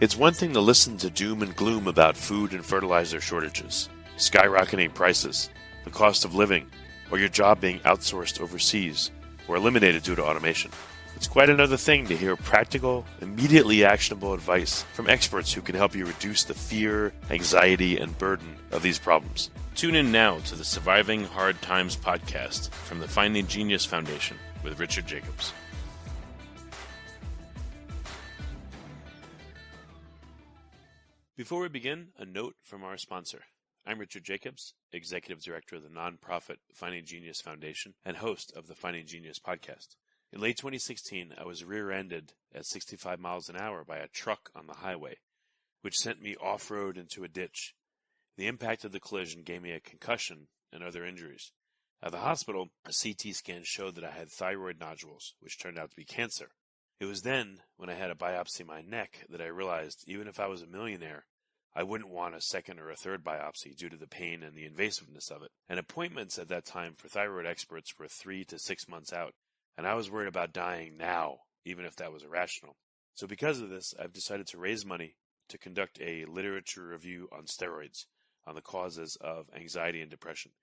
It's one thing to listen to doom and gloom about food and fertilizer shortages, skyrocketing prices, the cost of living, or your job being outsourced overseas or eliminated due to automation. It's quite another thing to hear practical, immediately actionable advice from experts who can help you reduce the fear, anxiety, and burden of these problems. Tune in now to the Surviving Hard Times podcast from the Finding Genius Foundation with Richard Jacobs. Before we begin, a note from our sponsor. I'm Richard Jacobs, Executive Director of the nonprofit Finding Genius Foundation and host of the Finding Genius podcast. In late 2016, I was rear-ended at 65 miles an hour by a truck on the highway, which sent me off-road into a ditch. The impact of the collision gave me a concussion and other injuries. At the hospital, a CT scan showed that I had thyroid nodules, which turned out to be cancer. It was then, when I had a biopsy of my neck, that I realized even if I was a millionaire, I wouldn't want a second or a third biopsy due to the pain and the invasiveness of it. And appointments at that time for thyroid experts were 3 to 6 months out, and I was worried about dying now, even if that was irrational. So because of this, I've decided to raise money to conduct a literature review on steroids, on the causes of anxiety and depression,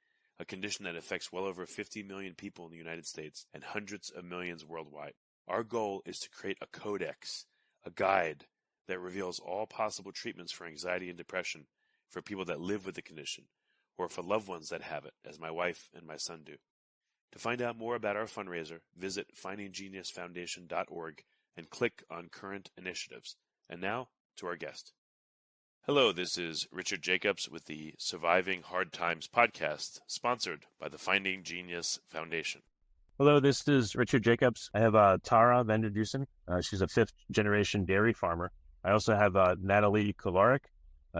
a condition that affects well over 50 million people in the United States and hundreds of millions worldwide. Our goal is to create a codex, a guide that reveals all possible treatments for anxiety and depression for people that live with the condition or for loved ones that have it, as my wife and my son do. To find out more about our fundraiser, visit findinggeniusfoundation.org and click on current initiatives. And now to our guest. Hello, this is Richard Jacobs with the Surviving Hard Times podcast, sponsored by the Finding Genius Foundation. Hello, this is Richard Jacobs. I have Tara, Vander, Dussen. She's a fifth-generation dairy farmer. I also have Natalie Kovarik.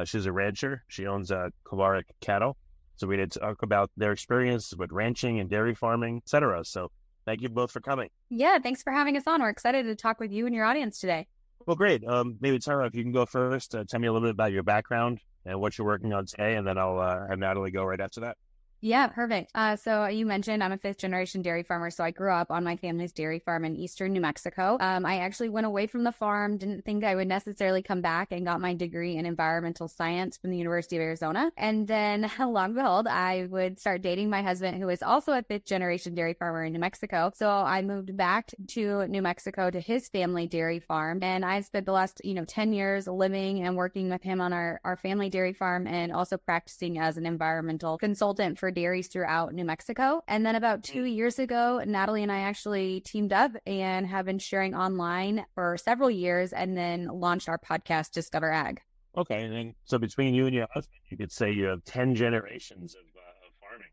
She's a rancher. She owns Kovarik cattle. So we need to talk about their experience with ranching and dairy farming, etc. So thank you both for coming. Yeah, thanks for having us on. We're excited to talk with you and your audience today. Well, great. Maybe Tara, if you can go first, tell me a little bit about your background and what you're working on today, and then I'll have Natalie go right after that. Yeah, perfect. So you mentioned I'm a fifth-generation dairy farmer, so I grew up on my family's dairy farm in eastern New Mexico. I actually went away from the farm, didn't think I would necessarily come back, and got my degree in environmental science from the University of Arizona. And then, lo and behold, I would start dating my husband, who is also a fifth-generation dairy farmer in New Mexico. So I moved back to New Mexico to his family dairy farm, and I spent the last 10 years living and working with him on our family dairy farm, and also practicing as an environmental consultant for dairies throughout New Mexico. And then about 2 years ago, Natalie and I actually teamed up and have been sharing online for several years, and then launched our podcast, Discover Ag. Okay, and then so between you and your husband, you could say you have 10 generations of farming.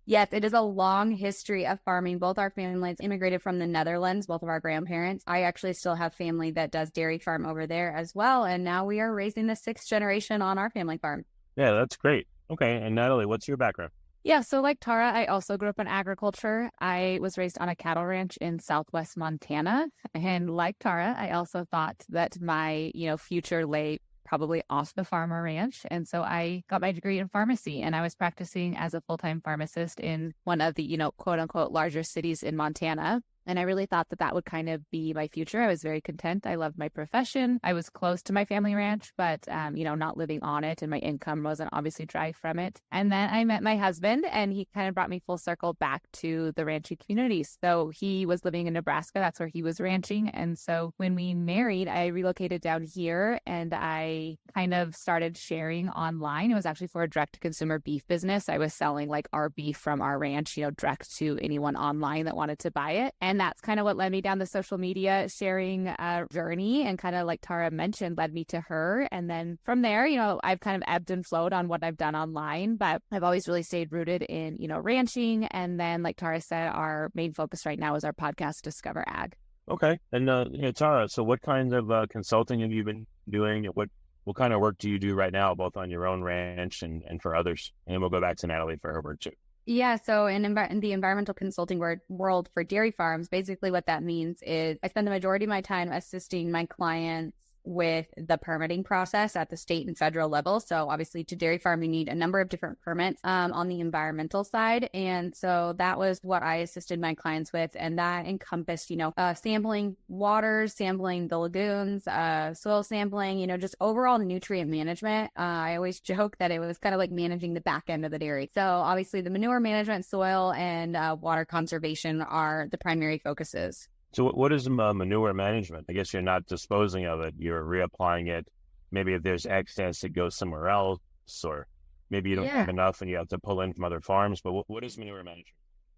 Yes, it is a long history of farming. Both our families immigrated from the Netherlands, both of our grandparents. I actually still have family that does dairy farm over there as well. And now we are raising the 6th generation on our family farm. Yeah, that's great. Okay, and Natalie, what's your background? Yeah, so like Tara, I also grew up in agriculture. I was raised on a cattle ranch in southwest Montana. And like Tara, I also thought that my, future lay probably off the farm or ranch. And so I got my degree in pharmacy, and I was practicing as a full-time pharmacist in one of the, quote unquote, larger cities in Montana. And I really thought that would kind of be my future. I was very content. I loved my profession. I was close to my family ranch, but, not living on it, and my income wasn't obviously derived from it. And then I met my husband, and he kind of brought me full circle back to the ranching community. So he was living in Nebraska. That's where he was ranching. And so when we married, I relocated down here, and I kind of started sharing online. It was actually for a direct-to-consumer beef business. I was selling like our beef from our ranch, direct to anyone online that wanted to buy it. And that's kind of what led me down the social media sharing journey, and kind of like Tara mentioned, led me to her. And then from there, I've kind of ebbed and flowed on what I've done online, but I've always really stayed rooted in, ranching. And then like Tara said, our main focus right now is our podcast, Discover Ag. Okay. And Tara, so what kinds of consulting have you been doing? What kind of work do you do right now, both on your own ranch and for others? And we'll go back to Natalie for her work too. Yeah, so in the environmental consulting world for dairy farms, basically what that means is I spend the majority of my time assisting my clients with the permitting process at the state and federal level. So obviously to dairy farm, you need a number of different permits on the environmental side. And so that was what I assisted my clients with. And that encompassed, sampling waters, sampling the lagoons, soil sampling, just overall nutrient management. I always joke that it was kind of like managing the back end of the dairy. So obviously the manure management, soil, and water conservation are the primary focuses. So what is manure management? I guess you're not disposing of it, you're reapplying it. Maybe if there's excess, it goes somewhere else, or maybe you don't have enough and you have to pull in from other farms. But what is manure management?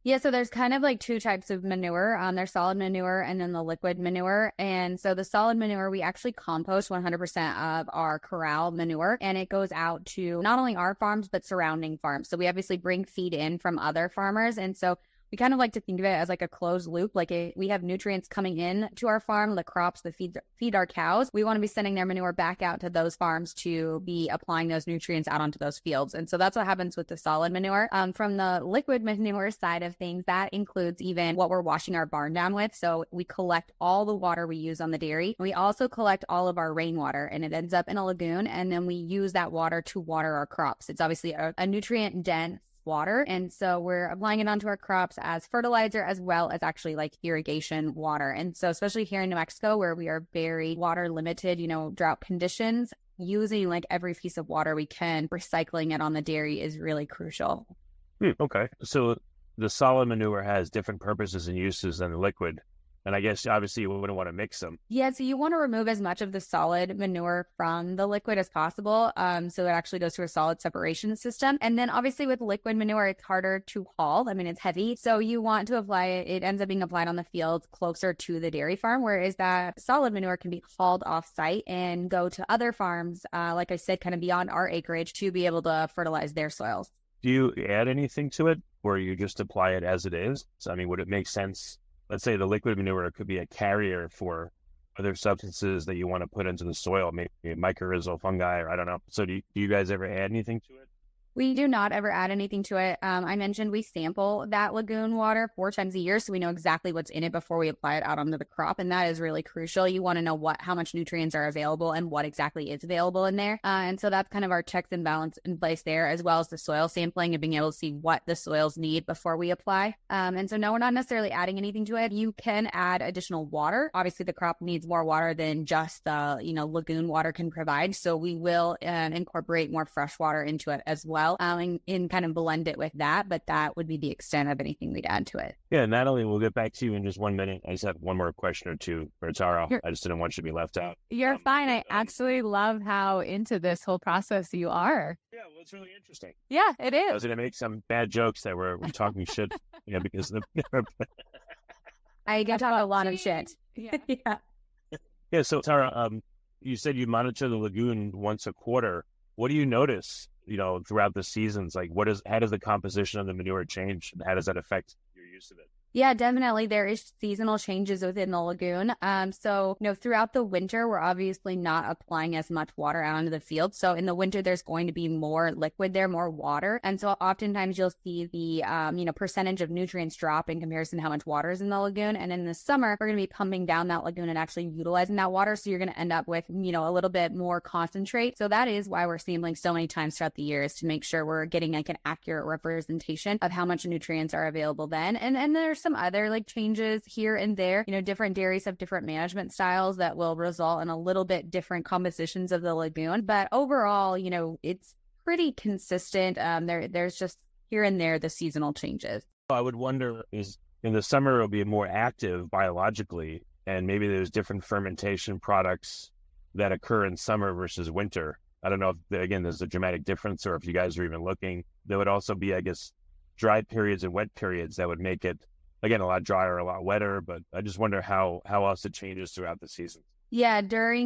Yeah, so there's kind of like two types of manure. There's solid manure and then the liquid manure. And so the solid manure, we actually compost 100% of our corral manure, and it goes out to not only our farms, but surrounding farms. So we obviously bring feed in from other farmers. And so we kind of like to think of it as like a closed loop. Like we have nutrients coming in to our farm, the crops, the feed our cows. We want to be sending their manure back out to those farms to be applying those nutrients out onto those fields. And so that's what happens with the solid manure. From the liquid manure side of things, that includes even what we're washing our barn down with. So we collect all the water we use on the dairy. We also collect all of our rainwater, and it ends up in a lagoon. And then we use that water to water our crops. It's obviously a nutrient dense water, and so we're applying it onto our crops as fertilizer as well as actually like irrigation water. And so especially here in New Mexico, where we are very water limited, drought conditions, using like every piece of water we can, recycling it on the dairy is really crucial. Okay, so the solid manure has different purposes and uses than the liquid. And I guess obviously you wouldn't want to mix them. Yeah, so you want to remove as much of the solid manure from the liquid as possible. So it actually goes through a solid separation system. And then obviously with liquid manure, it's harder to haul. I mean, it's heavy. So you want to apply it. It ends up being applied on the field closer to the dairy farm, whereas that solid manure can be hauled off site and go to other farms, like I said, kind of beyond our acreage to be able to fertilize their soils. Do you add anything to it, or you just apply it as it is? I mean, would it make sense? Let's say the liquid manure could be a carrier for other substances that you want to put into the soil, maybe mycorrhizal fungi, or I don't know. So do you guys ever add anything to it? We do not ever add anything to it. I mentioned we sample that lagoon water 4 times a year, so we know exactly what's in it before we apply it out onto the crop, and that is really crucial. You want to know how much nutrients are available and what exactly is available in there. And so that's kind of our checks and balance in place there, as well as the soil sampling and being able to see what the soils need before we apply. And so no, we're not necessarily adding anything to it. You can add additional water. Obviously, the crop needs more water than just the lagoon water can provide, so we will incorporate more fresh water into it as well. And kind of blend it with that, but that would be the extent of anything we'd add to it. Yeah, Natalie, we'll get back to you in just 1 minute. I just have one more question or two for Tara. I just didn't want you to be left out. You're fine. I actually love how into this whole process you are. Yeah, well, it's really interesting. Yeah, it is. I was going to make some bad jokes that we're talking shit, because I get to talk a lot of shit. Yeah. Yeah, so Tara, you said you monitor the lagoon once a quarter. What do you notice, throughout the seasons? Like, how does the composition of the manure change, and how does that affect your use of it? Yeah, definitely. There is seasonal changes within the lagoon. So, throughout the winter, we're obviously not applying as much water out onto the field. So in the winter, there's going to be more liquid there, more water. And so oftentimes you'll see the, percentage of nutrients drop in comparison to how much water is in the lagoon. And in the summer, we're going to be pumping down that lagoon and actually utilizing that water. So you're going to end up with, a little bit more concentrate. So that is why we're sampling so many times throughout the year, is to make sure we're getting like an accurate representation of how much nutrients are available then. And there's some other changes here and there. Different dairies have different management styles that will result in a little bit different compositions of the lagoon. But overall, it's pretty consistent. There's just here and there the seasonal changes. I would wonder, is in the summer it'll be more active biologically, and maybe there's different fermentation products that occur in summer versus winter. I don't know if, again, there's a dramatic difference, or if you guys are even looking. There would also be, I guess, dry periods and wet periods that would make it, again, a lot drier, a lot wetter, but I just wonder how else it changes throughout the season. Yeah,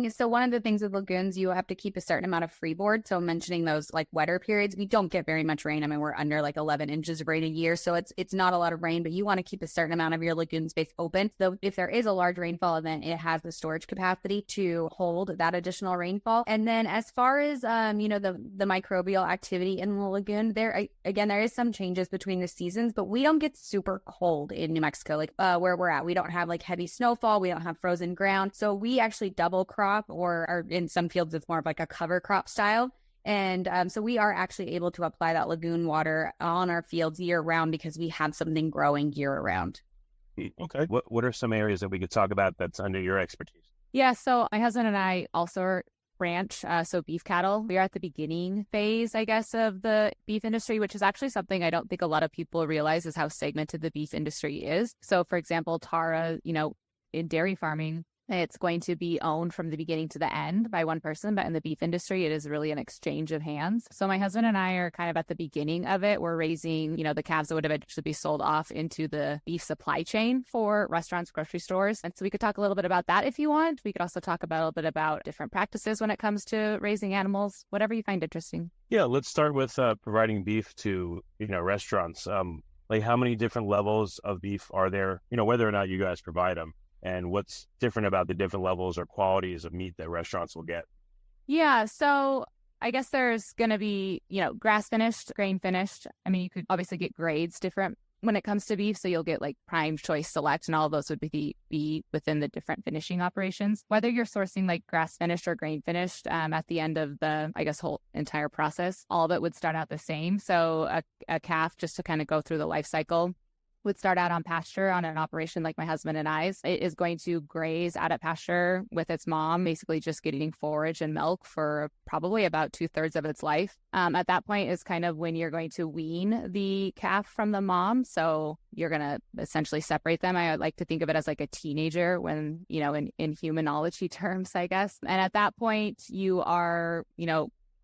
so one of the things with lagoons, you have to keep a certain amount of freeboard. So mentioning those wetter periods, we don't get very much rain. I mean, we're under 11 inches of rain a year, so it's not a lot of rain, but you want to keep a certain amount of your lagoon space open. So if there is a large rainfall event, it has the storage capacity to hold that additional rainfall. And then as far as, the microbial activity in the lagoon, there is some changes between the seasons, but we don't get super cold in New Mexico, where we're at. We don't have heavy snowfall. We don't have frozen ground. So we actually actually double crop, or in some fields, it's more of like a cover crop style. And so we are actually able to apply that lagoon water on our fields year round because we have something growing year round. Okay. What are some areas that we could talk about that's under your expertise? Yeah, so my husband and I also ranch, so beef cattle. We are at the beginning phase, I guess, of the beef industry, which is actually something I don't think a lot of people realize is how segmented the beef industry is. So, for example, Tara, in dairy farming, it's going to be owned from the beginning to the end by one person, but in the beef industry, it is really an exchange of hands. So my husband and I are kind of at the beginning of it. We're raising, the calves that would eventually be sold off into the beef supply chain for restaurants, grocery stores. And so we could talk a little bit about that if you want. We could also talk a little bit about different practices when it comes to raising animals, whatever you find interesting. Yeah, let's start with providing beef to, restaurants. Like how many different levels of beef are there, whether or not you guys provide them? And what's different about the different levels or qualities of meat that restaurants will get? Yeah, so I guess there's going to be, grass finished, grain finished. I mean, you could obviously get grades different when it comes to beef. So you'll get like prime, choice, select, and all of those would be within the different finishing operations. Whether you're sourcing like grass finished or grain finished at the end of the, I guess, whole entire process, all of it would start out the same. So a calf, just to kind of go through the life cycle, would start out on pasture on an operation like my husband and I's. It is going to graze out at pasture with its mom, basically just getting forage and milk for probably about 2/3 of its life. At that point is kind of when you're going to wean the calf from the mom. So you're going to essentially separate them. I would like to think of it as like a teenager when, in humanology terms, I guess. And at that point, you are,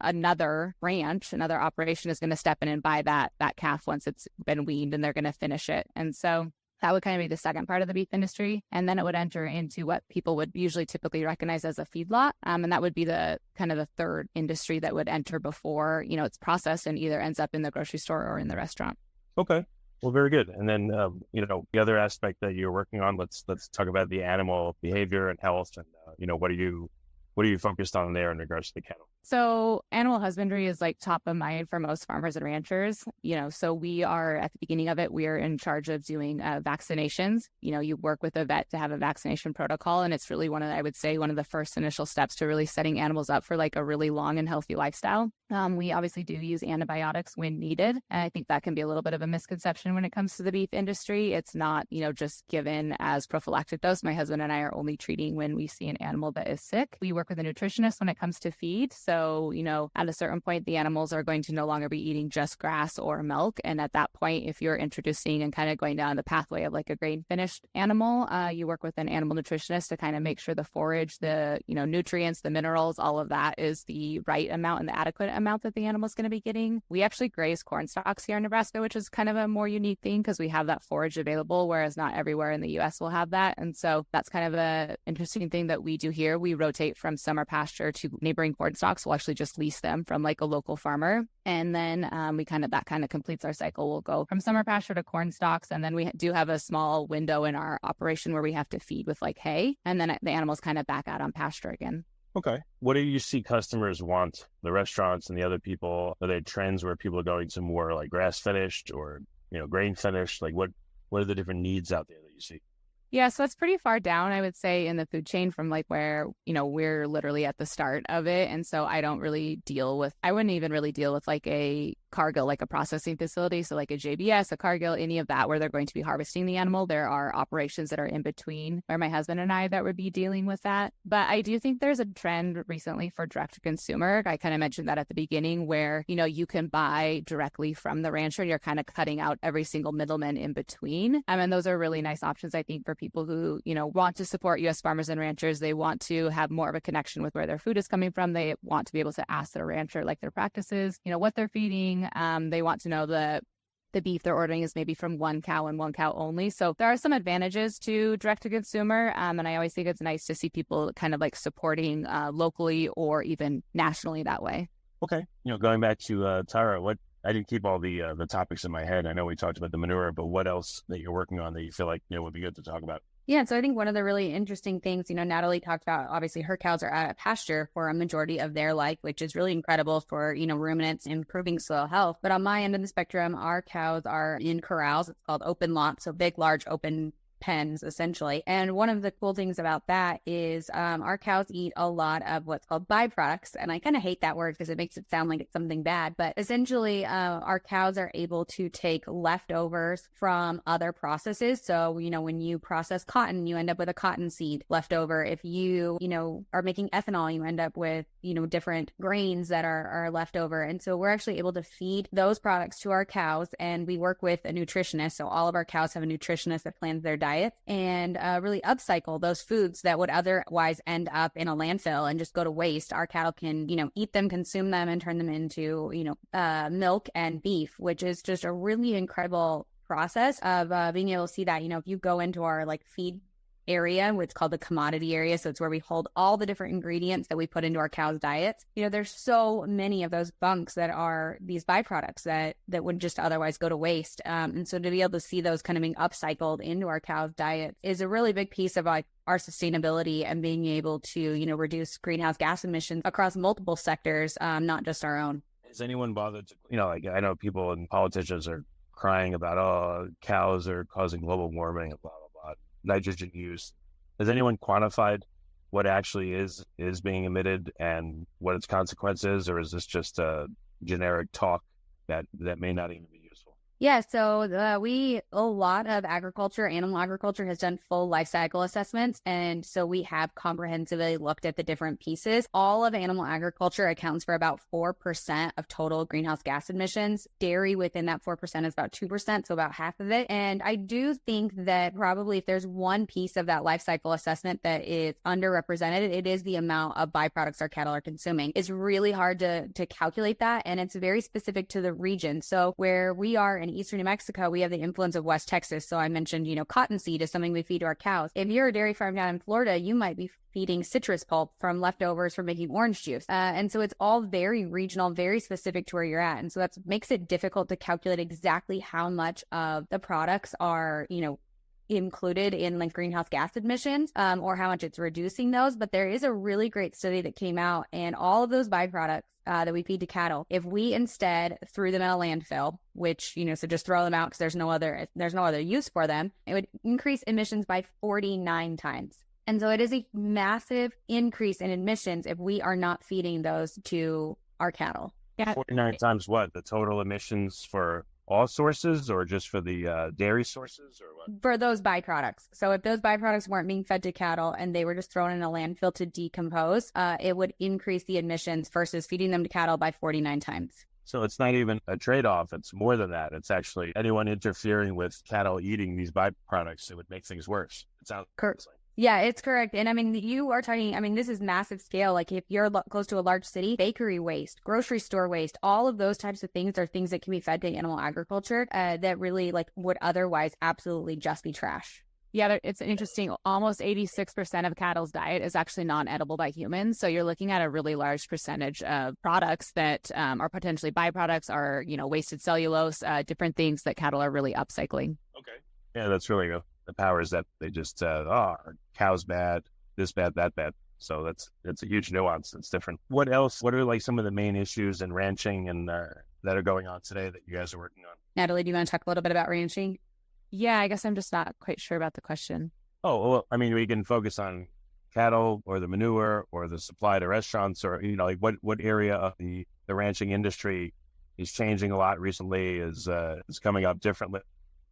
another branch, another operation is going to step in and buy that calf once it's been weaned, and they're going to finish it. And so that would kind of be the second part of the beef industry. And then it would enter into what people would usually typically recognize as a feedlot. And that would be the kind of the third industry that would enter before, it's processed and either ends up in the grocery store or in the restaurant. Okay. Well, very good. And then, the other aspect that you're working on, let's talk about the animal behavior and health. And, what are you focused on there in regards to the cattle? So animal husbandry is like top of mind for most farmers and ranchers, so we are at the beginning of it. We are in charge of doing vaccinations. You work with a vet to have a vaccination protocol. And it's really one of the first initial steps to really setting animals up for like a really long and healthy lifestyle. We obviously do use antibiotics when needed. And I think that can be a little bit of a misconception when it comes to the beef industry. It's not, just given as prophylactic dose. My husband and I are only treating when we see an animal that is sick. We work with a nutritionist when it comes to feed. So, at a certain point, the animals are going to no longer be eating just grass or milk. And at that point, if you're introducing and kind of going down the pathway of like a grain finished animal, you work with an animal nutritionist to kind of make sure the forage, the, nutrients, the minerals, all of that is the right amount and the adequate amount that the animal is going to be getting. We actually graze corn stalks here in Nebraska, which is kind of a more unique thing because we have that forage available, whereas not everywhere in the U.S. will have that. And so that's kind of a interesting thing that we do here. We rotate from summer pasture to neighboring corn stalks. We'll actually just lease them from like a local farmer. And then that kind of completes our cycle. We'll go from summer pasture to corn stalks. And then we do have a small window in our operation where we have to feed with like hay. And then the animals kind of back out on pasture again. Okay. What do you see customers want, the restaurants and the other people? Are there trends where people are going to more like grass finished or, grain finished? Like what are the different needs out there that you see? Yeah, so it's pretty far down, I would say, in the food chain from like where, we're literally at the start of it. And so I wouldn't even really deal with like a Cargill, like a processing facility. So like a JBS, a Cargill, any of that where they're going to be harvesting the animal. There are operations that are in between where my husband and I that would be dealing with that. But I do think there's a trend recently for direct to consumer. I kind of mentioned that at the beginning where, you can buy directly from the rancher and you're kind of cutting out every single middleman in between. And those are really nice options, I think, for people who, want to support U.S. farmers and ranchers. They want to have more of a connection with where their food is coming from. They want to be able to ask their rancher like their practices, what they're feeding. They want to know the beef they're ordering is maybe from one cow and one cow only. So there are some advantages to direct to consumer. And I always think it's nice to see people kind of like supporting locally or even nationally that way. Okay. Going back to Tara, I didn't keep all the topics in my head. I know we talked about the manure, but what else that you're working on that you feel like would be good to talk about? Yeah, so I think one of the really interesting things, Natalie talked about, obviously her cows are out at pasture for a majority of their life, which is really incredible for, ruminants improving soil health. But on my end of the spectrum, our cows are in corrals. It's called open lots, so big, large, open pens, essentially. And one of the cool things about that is our cows eat a lot of what's called byproducts. And I kind of hate that word because it makes it sound like it's something bad. But essentially, our cows are able to take leftovers from other processes. So, when you process cotton, you end up with a cotton seed left over. If you, are making ethanol, you end up with, different grains that are left over. And so we're actually able to feed those products to our cows. And we work with a nutritionist. So all of our cows have a nutritionist that plans their diet and really upcycle those foods that would otherwise end up in a landfill and just go to waste. Our cattle can, eat them, consume them, and turn them into, milk and beef, which is just a really incredible process of being able to see that, if you go into our feed area, which is called the commodity area. So it's where we hold all the different ingredients that we put into our cows' diets. There's so many of those bunks that are these byproducts that would just otherwise go to waste. And so to be able to see those kind of being upcycled into our cows' diet is a really big piece of our sustainability and being able to, reduce greenhouse gas emissions across multiple sectors, not just our own. Has anyone bothered to, I know people and politicians are crying about, cows are causing global warming and blah, blah, blah, nitrogen use. Has anyone quantified what actually is being emitted and what its consequences, or is this just a generic talk that may not even be useful? Yeah, so a lot of animal agriculture has done full life cycle assessments. And so we have comprehensively looked at the different pieces. All of animal agriculture accounts for about 4% of total greenhouse gas emissions. Dairy within that 4% is about 2%, so about half of it. And I do think that probably if there's one piece of that life cycle assessment that is underrepresented, it is the amount of byproducts our cattle are consuming. It's really hard to calculate that, and it's very specific to the region. So where we are in eastern New Mexico, we have the influence of West Texas. So I mentioned, cottonseed is something we feed to our cows. If you're a dairy farm down in Florida, you might be feeding citrus pulp from leftovers from making orange juice. And so it's all very regional, very specific to where you're at. And so that makes it difficult to calculate exactly how much of the products are, included in greenhouse gas emissions, or how much it's reducing those. But there is a really great study that came out, and all of those byproducts that we feed to cattle, if we instead threw them in a landfill, which, so just throw them out because there's no other use for them, it would increase emissions by 49 times. And so it is a massive increase in emissions if we are not feeding those to our cattle. Yeah. 49 times what? The total emissions for all sources, or just for the dairy sources, or what? For those byproducts. So if those byproducts weren't being fed to cattle and they were just thrown in a landfill to decompose, it would increase the emissions versus feeding them to cattle by 49 times. So it's not even a trade-off. It's more than that. It's actually anyone interfering with cattle eating these byproducts, it would make things worse. It sounds correct. Yeah, it's correct. And you are talking, this is massive scale. If you're close to a large city, bakery waste, grocery store waste, all of those types of things are things that can be fed to animal agriculture that really would otherwise absolutely just be trash. Yeah, it's interesting. Almost 86% of cattle's diet is actually non-edible by humans. So you're looking at a really large percentage of products that are potentially byproducts, or, wasted cellulose, different things that cattle are really upcycling. Okay. Yeah, that's really good. The powers that they just, cow's bad, this bad, that bad. So that's a huge nuance. It's different. What else? What are some of the main issues in ranching and that are going on today that you guys are working on? Natalie, do you want to talk a little bit about ranching? Yeah, I guess I'm just not quite sure about the question. Oh, well, we can focus on cattle or the manure or the supply to restaurants, or, what area of the ranching industry is changing a lot recently, is coming up differently.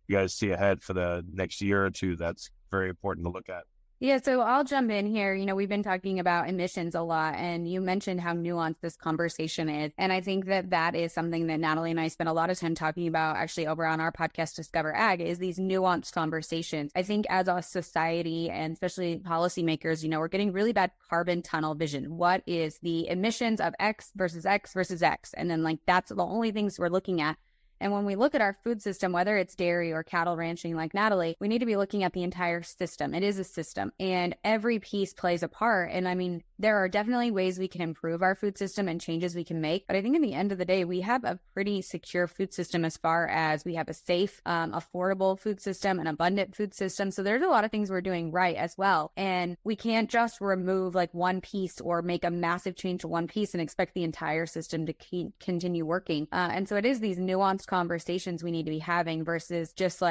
You guys see ahead for the next year or two, that's very important to look at. Yeah, so I'll jump in here. We've been talking about emissions a lot, and you mentioned how nuanced this conversation is. And I think that is something that Natalie and I spent a lot of time talking about actually over on our podcast, Discover Ag, is these nuanced conversations. I think as a society, and especially policymakers, we're getting really bad carbon tunnel vision. What is the emissions of X versus X versus X? And then that's the only things we're looking at. And when we look at our food system, whether it's dairy or cattle ranching like Natalie, we need to be looking at the entire system. It is a system, and every piece plays a part. And there are definitely ways we can improve our food system and changes we can make. But I think in the end of the day, we have a pretty secure food system as far as we have a safe, affordable food system, an abundant food system. So there's a lot of things we're doing right as well. And we can't just remove one piece or make a massive change to one piece and expect the entire system to continue working. And so it is these nuanced conversations we need to be having versus just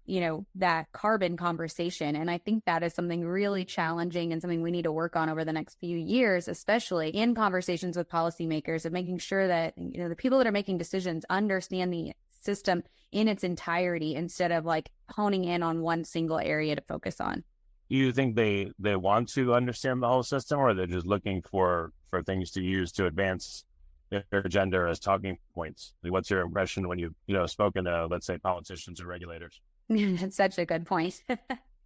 that carbon conversation. And I think that is something really challenging and something we need to work on over the next few years, especially in conversations with policymakers, of making sure that, the people that are making decisions understand the system in its entirety instead of like honing in on one single area to focus on. Do you think they want to understand the whole system, or they're just looking for things to use to advance their agenda as talking points? What's your impression when you've spoken to, let's say, politicians or regulators? That's such a good point.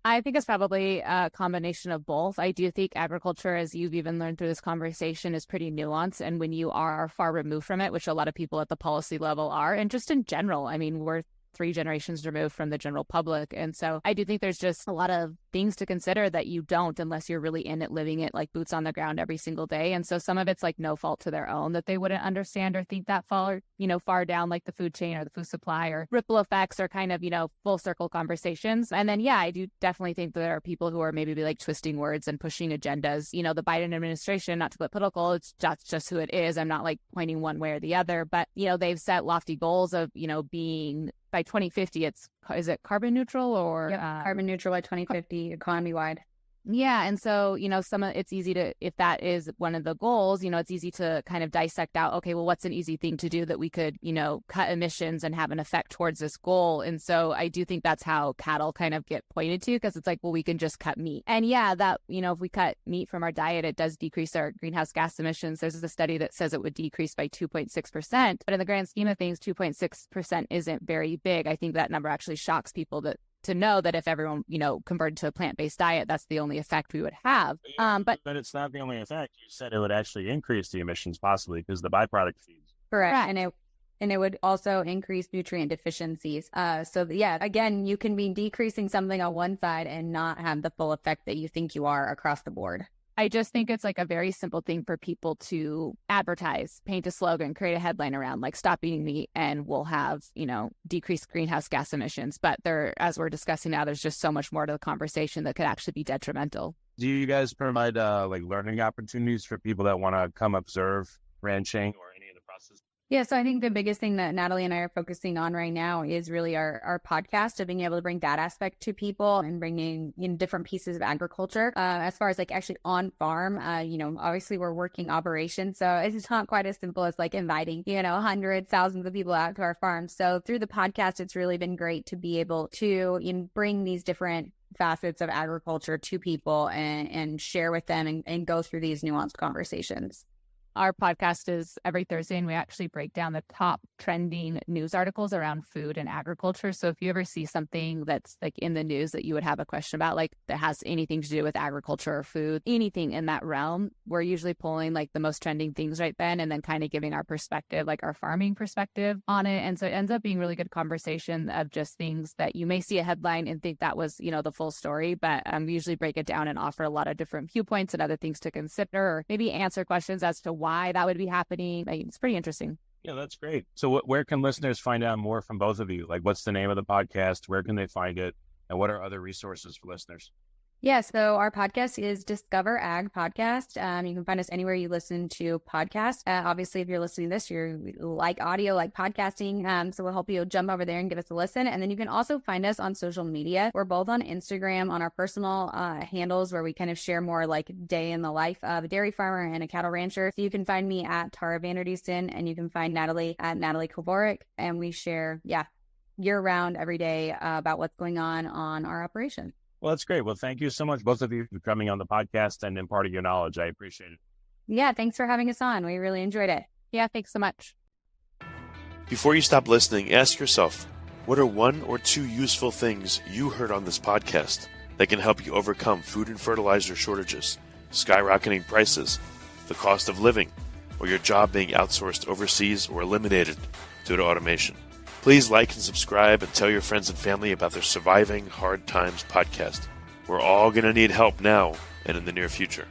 I think it's probably a combination of both. I do think agriculture, as you've even learned through this conversation, is pretty nuanced. And when you are far removed from it, which a lot of people at the policy level are, and just in general, I mean, we're 3 generations removed from the general public. And so I do think there's just a lot of things to consider that you don't unless you're really in it, living it, like boots on the ground every single day. And so some of it's like no fault to their own that they wouldn't understand or think that far down like the food chain or the food supply, or ripple effects, or kind of, full circle conversations. And then, I do definitely think that there are people who are maybe like twisting words and pushing agendas. The Biden administration, not to get political, that's just who it is. I'm not like pointing one way or the other, but, they've set lofty goals of, being by 2050, is it carbon neutral or carbon neutral by 2050 economy wide? Yeah. And so, it's easy to, if that is one of the goals, it's easy to kind of dissect out, okay, well, what's an easy thing to do that we could, cut emissions and have an effect towards this goal. And so I do think that's how cattle kind of get pointed to, because it's like, well, we can just cut meat. And that, if we cut meat from our diet, it does decrease our greenhouse gas emissions. There's a study that says it would decrease by 2.6%. But in the grand scheme of things, 2.6% isn't very big. I think that number actually shocks people to know that if everyone, converted to a plant-based diet, that's the only effect we would have. But it's not the only effect. You said it would actually increase the emissions possibly because the byproduct feeds. Correct. And it would also increase nutrient deficiencies. Again, you can be decreasing something on one side and not have the full effect that you think you are across the board. I just think it's like a very simple thing for people to advertise, paint a slogan, create a headline around, like, stop eating meat and we'll have, decreased greenhouse gas emissions. But as we're discussing now, there's just so much more to the conversation that could actually be detrimental. Do you guys provide learning opportunities for people that want to come observe ranching or any of the process? Yeah, so I think the biggest thing that Natalie and I are focusing on right now is really our podcast, of being able to bring that aspect to people and bringing in different pieces of agriculture. As far as like actually on farm, obviously we're working operations, so it's not quite as simple as like inviting, hundreds, thousands of people out to our farm. So through the podcast, it's really been great to be able to bring these different facets of agriculture to people and share with them and go through these nuanced conversations. Our podcast is every Thursday, and we actually break down the top trending news articles around food and agriculture. So if you ever see something that's like in the news that you would have a question about, like that has anything to do with agriculture or food, anything in that realm, we're usually pulling like the most trending things right then and then kind of giving our perspective, like our farming perspective on it. And so it ends up being really good conversation of just things that you may see a headline and think that was, the full story, but we usually break it down and offer a lot of different viewpoints and other things to consider, or maybe answer questions as to why that would be happening. It's pretty interesting. Yeah, that's great. So where can listeners find out more from both of you? Like, what's the name of the podcast? Where can they find it? And what are other resources for listeners? Yeah, so our podcast is Discover Ag Podcast. You can find us anywhere you listen to podcasts. Obviously, if you're listening to this, you like audio, like podcasting. So we'll help you jump over there and give us a listen. And then you can also find us on social media. We're both on Instagram on our personal handles, where we kind of share more like day in the life of a dairy farmer and a cattle rancher. So you can find me at Tara Vander, and you can find Natalie at Natalie Kovarik. And we share, year round, every day about what's going on our operation. Well, that's great. Well, thank you so much, both of you, for coming on the podcast and imparting your knowledge. I appreciate it. Yeah, thanks for having us on. We really enjoyed it. Yeah, thanks so much. Before you stop listening, ask yourself, what are 1 or 2 useful things you heard on this podcast that can help you overcome food and fertilizer shortages, skyrocketing prices, the cost of living, or your job being outsourced overseas or eliminated due to automation? Please like and subscribe and tell your friends and family about the Surviving Hard Times podcast. We're all going to need help now and in the near future.